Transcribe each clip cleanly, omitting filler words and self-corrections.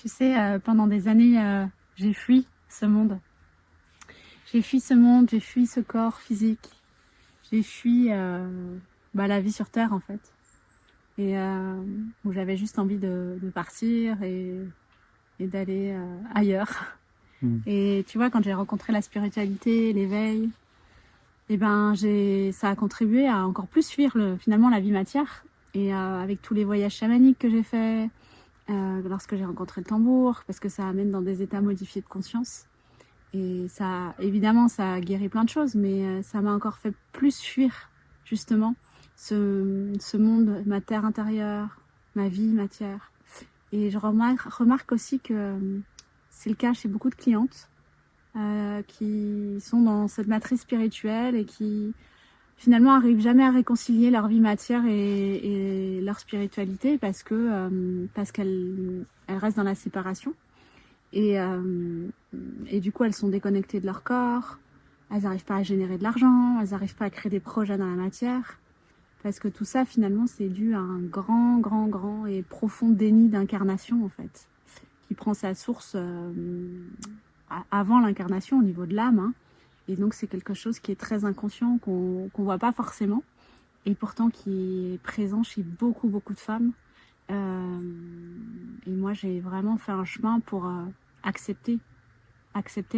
Tu sais, pendant des années, j'ai fui ce monde. J'ai fui ce monde, j'ai fui ce corps physique. J'ai fui la vie sur Terre, en fait. Et où j'avais juste envie de partir et d'aller ailleurs. Et tu vois, quand j'ai rencontré la spiritualité, l'éveil, et ben, ça a contribué à encore plus fuir finalement la vie matière. Et avec tous les voyages chamaniques que j'ai faits, lorsque j'ai rencontré le tambour, parce que ça amène dans des états modifiés de conscience. Et ça, évidemment, ça a guéri plein de choses, mais ça m'a encore fait plus fuir, justement, ce monde, ma terre intérieure, ma vie matière. Et je remarque aussi que c'est le cas chez beaucoup de clientes qui sont dans cette matrice spirituelle et qui finalement arrivent jamais à réconcilier leur vie matière et leur spiritualité parce qu'elles restent dans la séparation et du coup elles sont déconnectées de leur corps, elles n'arrivent pas à générer de l'argent, elles n'arrivent pas à créer des projets dans la matière parce que tout ça finalement c'est dû à un grand et profond déni d'incarnation en fait qui prend sa source avant l'incarnation au niveau de l'âme, hein. Et donc c'est quelque chose qui est très inconscient, qu'on voit pas forcément, et pourtant qui est présent chez beaucoup de femmes. Et moi j'ai vraiment fait un chemin pour accepter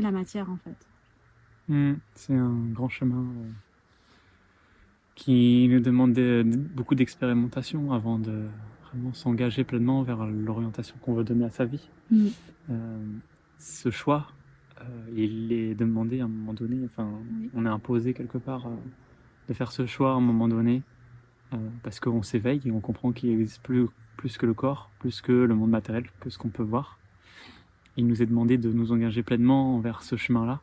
la matière en fait. C'est un grand chemin qui nous demande beaucoup d'expérimentation avant de vraiment s'engager pleinement vers l'orientation qu'on veut donner à sa vie. Ce choix, il est demandé à un moment donné, enfin, oui. On est imposé quelque part de faire ce choix à un moment donné parce qu'on s'éveille et on comprend qu'il existe plus que le corps, plus que le monde matériel, que ce qu'on peut voir. Il nous est demandé de nous engager pleinement vers ce chemin-là,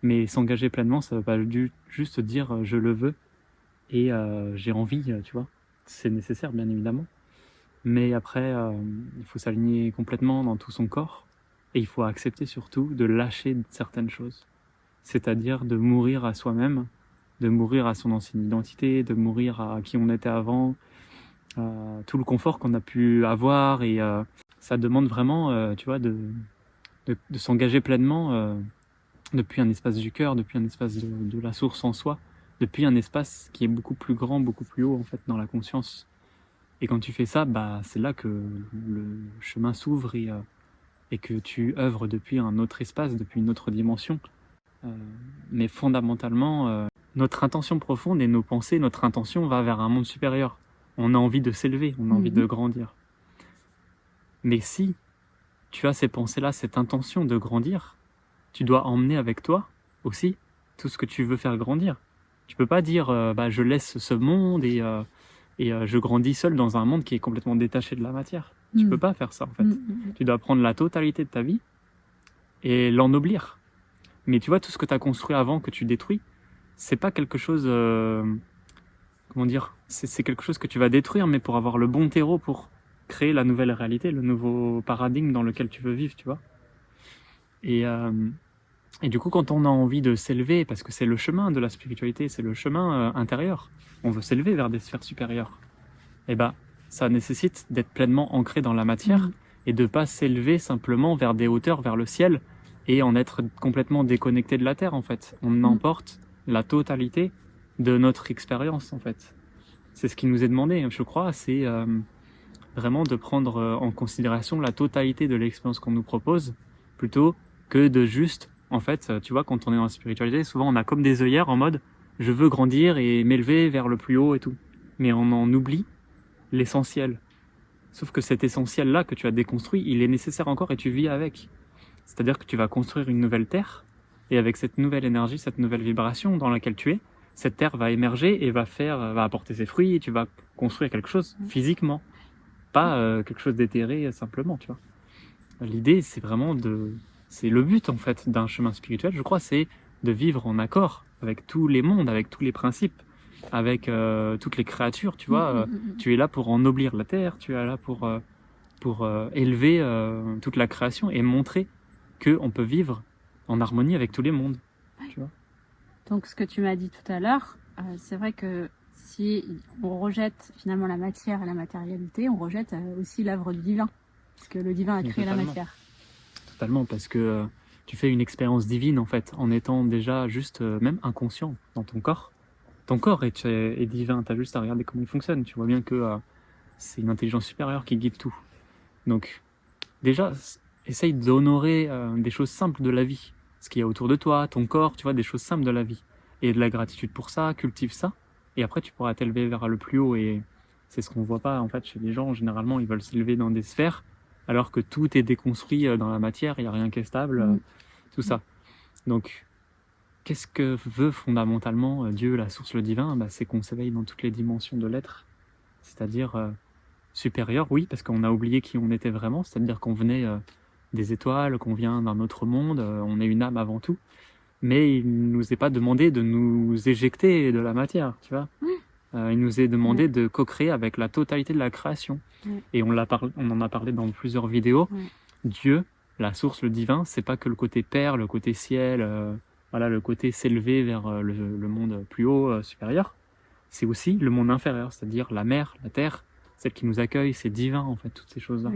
mais s'engager pleinement, ça ne veut pas juste dire je le veux et j'ai envie, tu vois. C'est nécessaire, bien évidemment. Mais après, il faut s'aligner complètement dans tout son corps et il faut accepter surtout de lâcher certaines choses. C'est-à-dire de mourir à soi-même, de mourir à son ancienne identité, de mourir à qui on était avant, tout le confort qu'on a pu avoir. Et ça demande vraiment, tu vois, de s'engager pleinement depuis un espace du cœur, depuis un espace de la source en soi, depuis un espace qui est beaucoup plus grand, beaucoup plus haut en fait dans la conscience. Et quand tu fais ça, bah, c'est là que le chemin s'ouvre et que tu œuvres depuis un autre espace, depuis une autre dimension. Mais fondamentalement, notre intention profonde et nos pensées, notre intention va vers un monde supérieur. On a envie de s'élever, on a envie de grandir. Mais si tu as ces pensées-là, cette intention de grandir, tu dois emmener avec toi aussi tout ce que tu veux faire grandir. Tu peux pas dire je laisse ce monde et je grandis seul dans un monde qui est complètement détaché de la matière. Tu peux pas faire ça en fait. Tu dois prendre la totalité de ta vie et l'ennoblir. Mais tu vois, tout ce que tu as construit avant, que tu détruis, c'est pas quelque chose... comment dire, c'est quelque chose que tu vas détruire, mais pour avoir le bon terreau pour créer la nouvelle réalité, le nouveau paradigme dans lequel tu veux vivre, tu vois. Et du coup, quand on a envie de s'élever, parce que c'est le chemin de la spiritualité, c'est le chemin intérieur, on veut s'élever vers des sphères supérieures, et ben, ça nécessite d'être pleinement ancré dans la matière et de pas s'élever simplement vers des hauteurs, vers le ciel, et en être complètement déconnecté de la terre, en fait. On emporte la totalité de notre expérience, en fait. C'est ce qui nous est demandé, je crois, c'est vraiment de prendre en considération la totalité de l'expérience qu'on nous propose, plutôt que de juste, en fait, tu vois, quand on est dans la spiritualité, souvent on a comme des œillères en mode je veux grandir et m'élever vers le plus haut et tout. Mais on en oublie l'essentiel. Sauf que cet essentiel-là que tu as déconstruit, il est nécessaire encore et tu vis avec. C'est-à-dire que tu vas construire une nouvelle terre et avec cette nouvelle énergie, cette nouvelle vibration dans laquelle tu es, cette terre va émerger et va apporter ses fruits et tu vas construire quelque chose physiquement. Pas quelque chose d'éthéré simplement, tu vois. L'idée, c'est vraiment c'est le but en fait d'un chemin spirituel, je crois, c'est de vivre en accord avec tous les mondes, avec tous les principes, avec toutes les créatures, tu vois. Tu es là pour ennoblir la terre, tu es là pour élever toute la création et montrer qu'on peut vivre en harmonie avec tous les mondes, tu vois. Donc ce que tu m'as dit tout à l'heure, c'est vrai que si on rejette finalement la matière et la matérialité, on rejette aussi l'œuvre du divin. puisque le divin a créé la Totalement. matière. Totalement, parce que tu fais une expérience divine en fait, en étant déjà juste même inconscient dans ton corps. Ton corps est divin, tu as juste à regarder comment il fonctionne. Tu vois bien que c'est une intelligence supérieure qui guide tout. Donc déjà, essaye d'honorer des choses simples de la vie. Ce qu'il y a autour de toi, ton corps, tu vois, des choses simples de la vie. Et de la gratitude pour ça, cultive ça. Et après, tu pourras t'élever vers le plus haut. Et c'est ce qu'on voit pas, en fait, chez les gens. Généralement, ils veulent s'élever dans des sphères, alors que tout est déconstruit dans la matière. Il n'y a rien qui est stable, tout ça. Donc, qu'est-ce que veut fondamentalement Dieu, la source, le divin? C'est qu'on s'éveille dans toutes les dimensions de l'être. C'est-à-dire supérieur, oui, parce qu'on a oublié qui on était vraiment. C'est-à-dire qu'on venait des étoiles, qu'on vient d'un autre monde, on est une âme avant tout, mais il nous est pas demandé de nous éjecter de la matière, tu vois. Il nous est demandé de co-créer avec la totalité de la création. Et on en a parlé dans plusieurs vidéos. Dieu, la source, le divin, c'est pas que le côté père, le côté ciel, voilà, le côté s'élever vers le monde plus haut, supérieur. C'est aussi le monde inférieur, c'est-à-dire la mer, la terre, celle qui nous accueille, c'est divin en fait, toutes ces choses-là.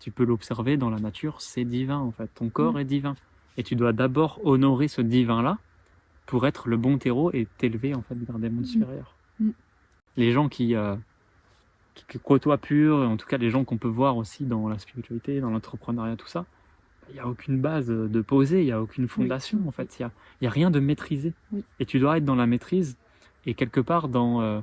Tu peux l'observer dans la nature, c'est divin en fait, ton corps est divin. Et tu dois d'abord honorer ce divin-là pour être le bon terreau et t'élever en fait vers des mondes supérieurs. Les gens qui côtoient pur, en tout cas les gens qu'on peut voir aussi dans la spiritualité, dans l'entrepreneuriat, tout ça, il n'y a aucune base de poser, il n'y a aucune fondation en fait, il y a rien de maîtrisé. Et tu dois être dans la maîtrise et quelque part dans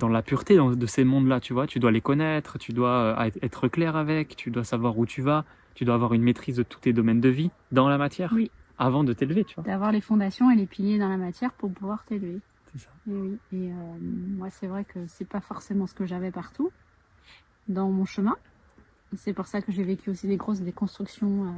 la pureté de ces mondes-là, tu vois. Tu dois les connaître, tu dois être clair avec, tu dois savoir où tu vas, tu dois avoir une maîtrise de tous tes domaines de vie dans la matière avant de t'élever, tu vois. D'avoir les fondations et les piliers dans la matière pour pouvoir t'élever. C'est ça. Et moi, c'est vrai que c'est pas forcément ce que j'avais partout dans mon chemin. C'est pour ça que j'ai vécu aussi des grosses déconstructions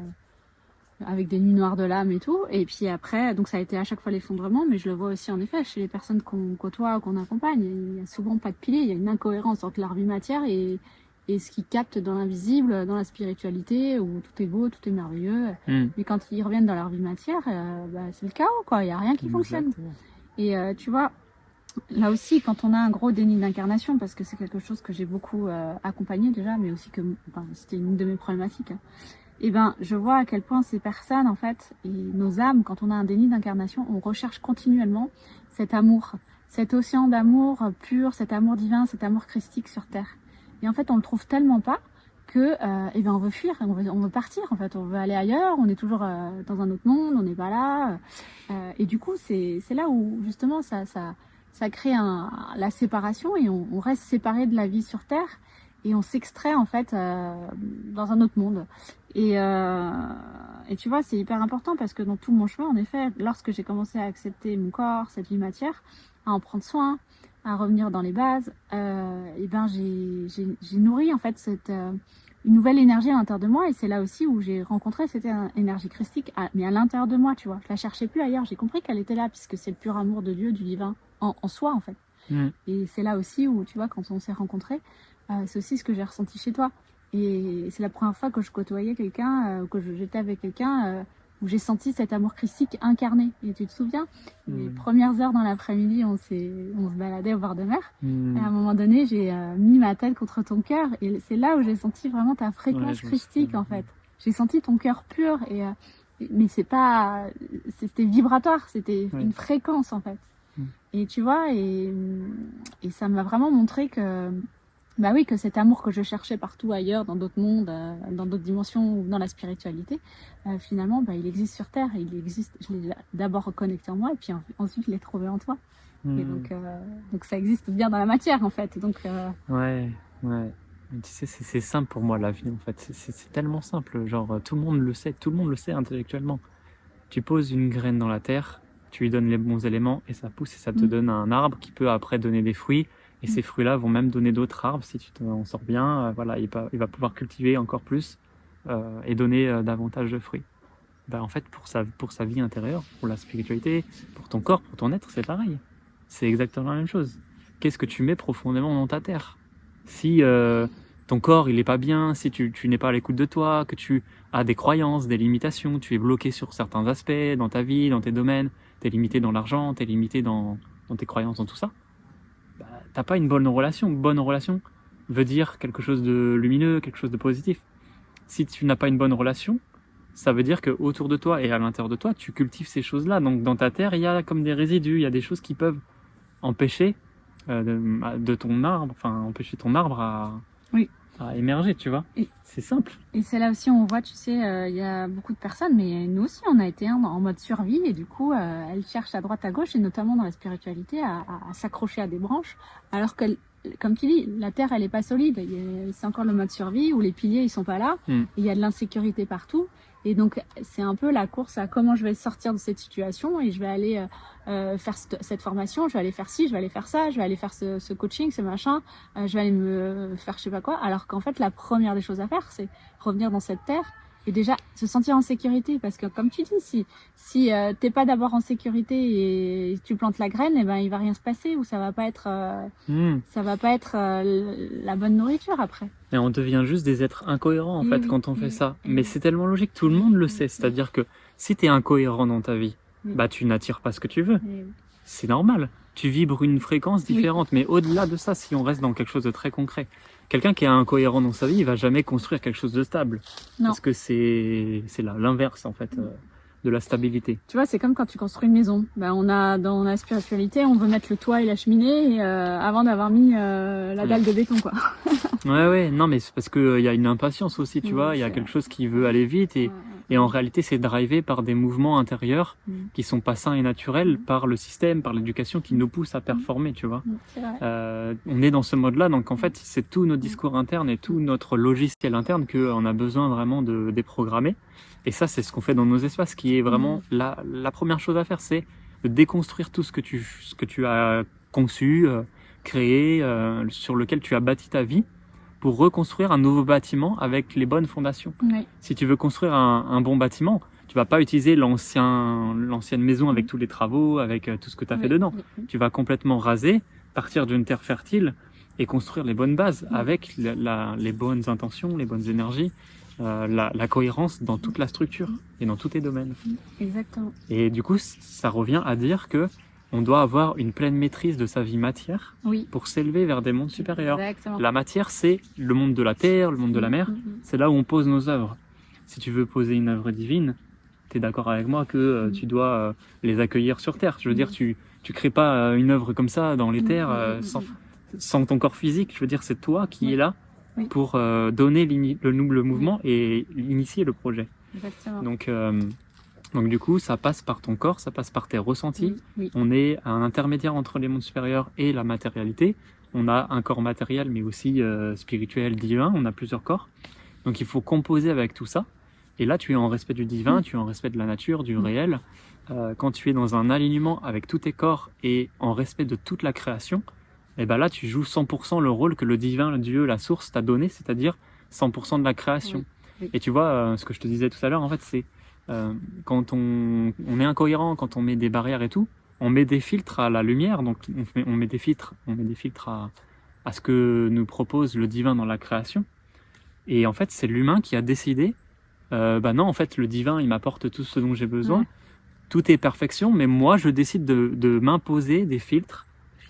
avec des nuits noires de l'âme et tout. Et puis après, donc ça a été à chaque fois l'effondrement, mais je le vois aussi en effet chez les personnes qu'on côtoie ou qu'on accompagne. Il n'y a souvent pas de pilier, il y a une incohérence entre leur vie matière et ce qu'ils captent dans l'invisible, dans la spiritualité, où tout est beau, tout est merveilleux. Mais quand ils reviennent dans leur vie matière, c'est le chaos, quoi. Il n'y a rien qui fonctionne. Et tu vois, là aussi, quand on a un gros déni d'incarnation, parce que c'est quelque chose que j'ai beaucoup accompagné déjà, mais aussi que c'était une de mes problématiques, et je vois à quel point ces personnes, en fait, et nos âmes, quand on a un déni d'incarnation, on recherche continuellement cet amour, cet océan d'amour pur, cet amour divin, cet amour christique sur Terre. Et en fait, on le trouve tellement pas que, on veut fuir, on veut partir, en fait, on veut aller ailleurs, on est toujours dans un autre monde, on n'est pas là. Et du coup, c'est là où, justement, ça crée la séparation et on reste séparé de la vie sur Terre et on s'extrait, en fait, dans un autre monde. Et tu vois, c'est hyper important parce que dans tout mon chemin, en effet, lorsque j'ai commencé à accepter mon corps, cette vie matière, à en prendre soin, à revenir dans les bases, j'ai nourri en fait une nouvelle énergie à l'intérieur de moi et c'est là aussi où j'ai rencontré cette énergie christique, mais à l'intérieur de moi, tu vois. Je la cherchais plus ailleurs, j'ai compris qu'elle était là puisque c'est le pur amour de Dieu, du divin en soi en fait. Et c'est là aussi où, tu vois, quand on s'est rencontrés, c'est aussi ce que j'ai ressenti chez toi. Et c'est la première fois que je côtoyais quelqu'un, que j'étais avec quelqu'un où j'ai senti cet amour christique incarné. Et tu te souviens, les premières heures dans l'après-midi, on se baladait au bord de mer. Et à un moment donné, j'ai mis ma tête contre ton cœur. Et c'est là où j'ai senti vraiment ta fréquence christique, en fait. J'ai senti ton cœur pur. Mais c'était vibratoire, c'était une fréquence, en fait. Et tu vois, et ça m'a vraiment montré que que cet amour que je cherchais partout ailleurs, dans d'autres mondes, dans d'autres dimensions ou dans la spiritualité, finalement, il existe sur Terre. Et il existe, je l'ai d'abord reconnecté en moi et puis ensuite je l'ai trouvé en toi. Et donc ça existe bien dans la matière en fait. Donc, Ouais. Tu sais, c'est simple pour moi la vie en fait. C'est tellement simple. Genre tout le monde le sait intellectuellement. Tu poses une graine dans la terre, tu lui donnes les bons éléments et ça pousse et ça te donne un arbre qui peut après donner des fruits. Et ces fruits-là vont même donner d'autres arbres si tu t'en sors bien. Voilà, il va pouvoir cultiver encore plus et donner davantage de fruits. En fait, pour sa vie intérieure, pour la spiritualité, pour ton corps, pour ton être, c'est pareil. C'est exactement la même chose. Qu'est-ce que tu mets profondément dans ta terre? Si ton corps il est pas bien, si tu n'es pas à l'écoute de toi, que tu as des croyances, des limitations, tu es bloqué sur certains aspects dans ta vie, dans tes domaines, tu es limité dans l'argent, tu es limité dans tes croyances, dans tout ça, t'as pas une bonne relation. Bonne relation veut dire quelque chose de lumineux, quelque chose de positif. si tu n'as pas une bonne relation, ça veut dire que autour de toi et à l'intérieur de toi, tu cultives ces choses-là. Donc dans ta terre, il y a comme des résidus, il y a des choses qui peuvent empêcher de ton arbre, enfin empêcher ton arbre oui. à émerger, tu vois. C'est simple. Et c'est là aussi où on voit, tu sais, il y a beaucoup de personnes, mais nous aussi on a été en mode survie et du coup elles cherchent à droite à gauche et notamment dans la spiritualité à s'accrocher à des branches alors que, comme tu dis, la terre elle est pas solide, c'est encore le mode survie où les piliers ils sont pas là, il y a de l'insécurité partout. Et donc, c'est un peu la course à comment je vais sortir de cette situation et je vais aller faire cette formation, je vais aller faire ci, je vais aller faire ça, je vais aller faire ce coaching, ce machin, je vais aller me faire je sais pas quoi. Alors qu'en fait, la première des choses à faire, c'est revenir dans cette terre et déjà se sentir en sécurité. Parce que comme tu dis, si t'es pas d'abord en sécurité et tu plantes la graine, eh ben il va rien se passer ou ça va pas être la bonne nourriture après. Et on devient juste des êtres incohérents en fait quand on fait ça. Mais c'est tellement logique, tout le monde le sait. C'est-à-dire que si tu es incohérent dans ta vie, bah tu n'attires pas ce que tu veux. C'est normal. Tu vibres une fréquence différente. Mais au-delà de ça, si on reste dans quelque chose de très concret, quelqu'un qui est incohérent dans sa vie, il va jamais construire quelque chose de stable. Non. Parce que c'est l'inverse en fait. De la stabilité. Tu vois, c'est comme quand tu construis une maison. Ben, on a dans la spiritualité, on veut mettre le toit et la cheminée avant d'avoir mis la dalle de béton, quoi. Ouais, non, mais c'est parce que il y a une impatience aussi, tu vois. Il y a quelque chose qui veut aller vite et en réalité, c'est drivé par des mouvements intérieurs qui sont pas sains et naturels par le système, par l'éducation qui nous pousse à performer, tu vois. On est dans ce mode-là, donc en fait, c'est tout notre discours interne et tout notre logiciel interne qu'on a besoin vraiment de déprogrammer. Et ça, c'est ce qu'on fait dans nos espaces, qui est vraiment la première chose à faire, c'est de déconstruire tout ce que tu as conçu, créé, sur lequel tu as bâti ta vie, pour reconstruire un nouveau bâtiment avec les bonnes fondations. Oui. Si tu veux construire un bon bâtiment, tu vas pas utiliser l'ancienne maison avec tous les travaux, avec tout ce que tu as fait dedans. Tu vas complètement raser, partir d'une terre fertile et construire les bonnes bases avec les bonnes intentions, les bonnes énergies. La cohérence dans toute la structure et dans tous tes domaines. Exactement. Et du coup, ça revient à dire que on doit avoir une pleine maîtrise de sa vie matière pour s'élever vers des mondes supérieurs. Exactement. La matière, c'est le monde de la terre, le monde de la mer. C'est là où on pose nos œuvres. Si tu veux poser une œuvre divine, tu es d'accord avec moi que tu dois les accueillir sur terre. Je veux dire, tu crées pas une œuvre comme ça dans les terres sans ton corps physique. Je veux dire, c'est toi qui es là pour donner le mouvement et initier le projet. Exactement. Donc du coup, ça passe par ton corps, ça passe par tes ressentis. On est un intermédiaire entre les mondes supérieurs et la matérialité. On a un corps matériel, mais aussi spirituel, divin. On a plusieurs corps. Donc il faut composer avec tout ça. Et là, tu es en respect du divin, tu es en respect de la nature, du réel. Quand tu es dans un alignement avec tous tes corps et en respect de toute la création, et ben là, tu joues 100% le rôle que le divin, le Dieu, la source t'a donné, c'est-à-dire 100% de la création. Et tu vois, ce que je te disais tout à l'heure, en fait, c'est quand on est incohérent, quand on met des barrières et tout, on met des filtres à la lumière, donc on met des filtres à ce que nous propose le divin dans la création. Et en fait, c'est l'humain qui a décidé, non, en fait, le divin, il m'apporte tout ce dont j'ai besoin. Tout est perfection, mais moi, je décide de m'imposer des filtres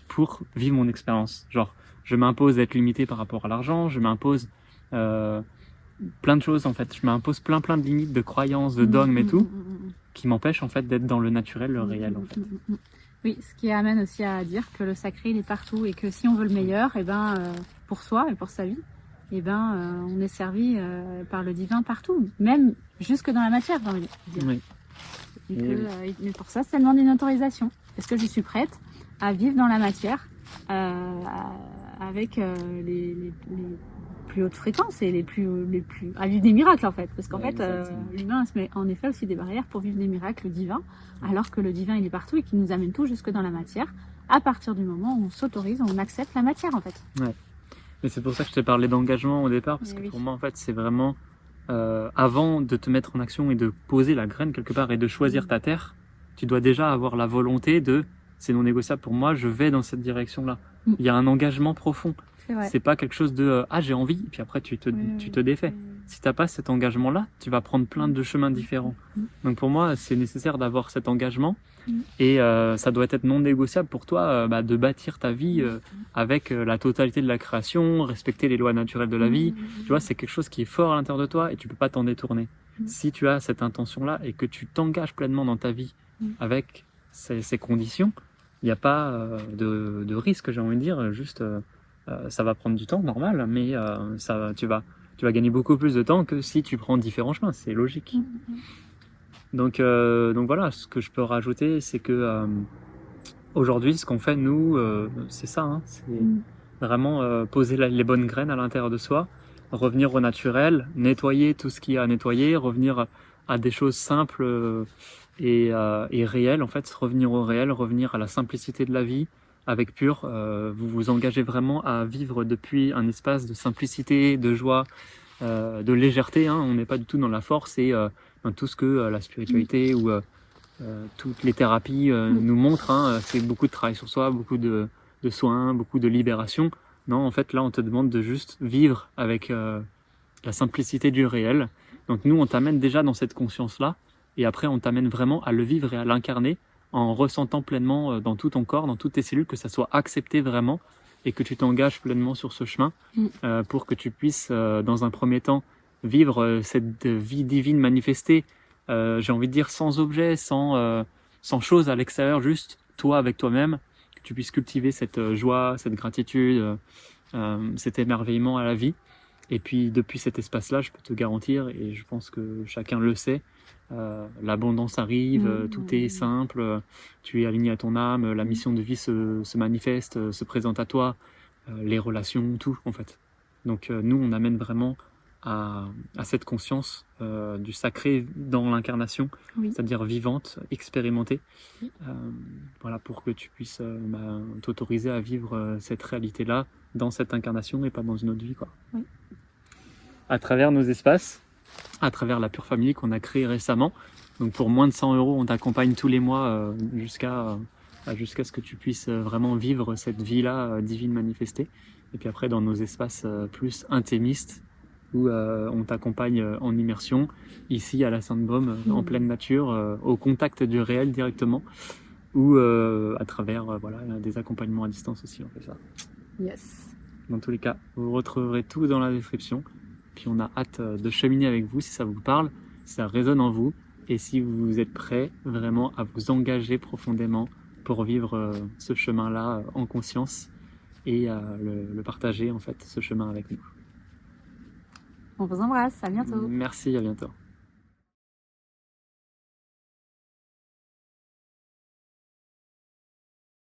pour vivre mon expérience. Genre, je m'impose d'être limité par rapport à l'argent, je m'impose plein de choses en fait. Je m'impose plein de limites, de croyances, de dogmes et tout, qui m'empêchent en fait d'être dans le naturel, le réel en fait. Oui, ce qui amène aussi à dire que le sacré il est partout et que si on veut le meilleur, et pour soi et pour sa vie, on est servi par le divin partout, même jusque dans la matière, j'ai envie de dire. Mais pour ça, ça demande une autorisation. Est-ce que je suis prête à vivre dans la matière avec les plus hautes fréquences et les plus à vivre des miracles en fait, parce qu'en fait l'humain se met en effet aussi des barrières pour vivre des miracles divins, alors que le divin il est partout et qu'il nous amène tout jusque dans la matière à partir du moment où on s'autorise, on accepte la matière en fait. Mais c'est pour ça que je t'ai parlé d'engagement au départ, parce que pour moi en fait c'est vraiment avant de te mettre en action et de poser la graine quelque part et de choisir ta terre, tu dois déjà avoir la volonté de c'est non négociable pour moi, je vais dans cette direction là. Il y a un engagement profond. C'est pas quelque chose de j'ai envie, puis après tu te défais. Si tu n'as pas cet engagement-là, tu vas prendre plein de chemins différents. Donc pour moi, c'est nécessaire d'avoir cet engagement et ça doit être non négociable pour toi de bâtir ta vie avec la totalité de la création, respecter les lois naturelles de la vie. Tu vois, c'est quelque chose qui est fort à l'intérieur de toi et tu peux pas t'en détourner. Si tu as cette intention-là et que tu t'engages pleinement dans ta vie avec ces conditions, il n'y a pas de risque, j'ai envie de dire, juste ça va prendre du temps, normal, mais tu vas gagner beaucoup plus de temps que si tu prends différents chemins, c'est logique. Donc voilà, ce que je peux rajouter, c'est que aujourd'hui, ce qu'on fait, nous, c'est ça, hein, c'est vraiment poser les bonnes graines à l'intérieur de soi, revenir au naturel, nettoyer tout ce qu'il y a à nettoyer, revenir à des choses simples et réelles, en fait, revenir au réel, revenir à la simplicité de la vie, avec Pure, vous vous engagez vraiment à vivre depuis un espace de simplicité, de joie, de légèreté, hein. On n'est pas du tout dans la force et dans tout ce que la spiritualité ou toutes les thérapies nous montrent, hein. C'est beaucoup de travail sur soi, beaucoup de soins, beaucoup de libération. Non, en fait, là, on te demande de juste vivre avec la simplicité du réel. Donc nous, on t'amène déjà dans cette conscience-là, et après, on t'amène vraiment à le vivre et à l'incarner en ressentant pleinement dans tout ton corps, dans toutes tes cellules, que ça soit accepté vraiment, et que tu t'engages pleinement sur ce chemin pour que tu puisses, dans un premier temps, vivre cette vie divine manifestée, j'ai envie de dire sans objet, sans chose à l'extérieur, juste toi avec toi-même, que tu puisses cultiver cette joie, cette gratitude, cet émerveillement à la vie. Et puis depuis cet espace-là, je peux te garantir, et je pense que chacun le sait, l'abondance arrive, tout est simple, tu es aligné à ton âme, la mission de vie se manifeste, se présente à toi, les relations, tout en fait. Donc nous, on amène vraiment à cette conscience du sacré dans l'incarnation, c'est-à-dire vivante, expérimentée, voilà, pour que tu puisses t'autoriser à vivre cette réalité-là dans cette incarnation et pas dans une autre vie, quoi. À travers nos espaces, à travers la Pure Family qu'on a créé récemment. Donc pour moins de 100 €, on t'accompagne tous les mois jusqu'à ce que tu puisses vraiment vivre cette vie-là divine manifestée. Et puis après, dans nos espaces plus intimistes, où on t'accompagne en immersion, ici à la Sainte-Baume, en pleine nature, au contact du réel directement, ou à travers des accompagnements à distance aussi, on fait ça. Yes. Dans tous les cas, vous retrouverez tout dans la description. Puis on a hâte de cheminer avec vous si ça vous parle, si ça résonne en vous, et si vous êtes prêts vraiment à vous engager profondément pour vivre ce chemin-là en conscience et le partager, en fait, ce chemin avec nous. On vous embrasse, à bientôt. Merci, à bientôt.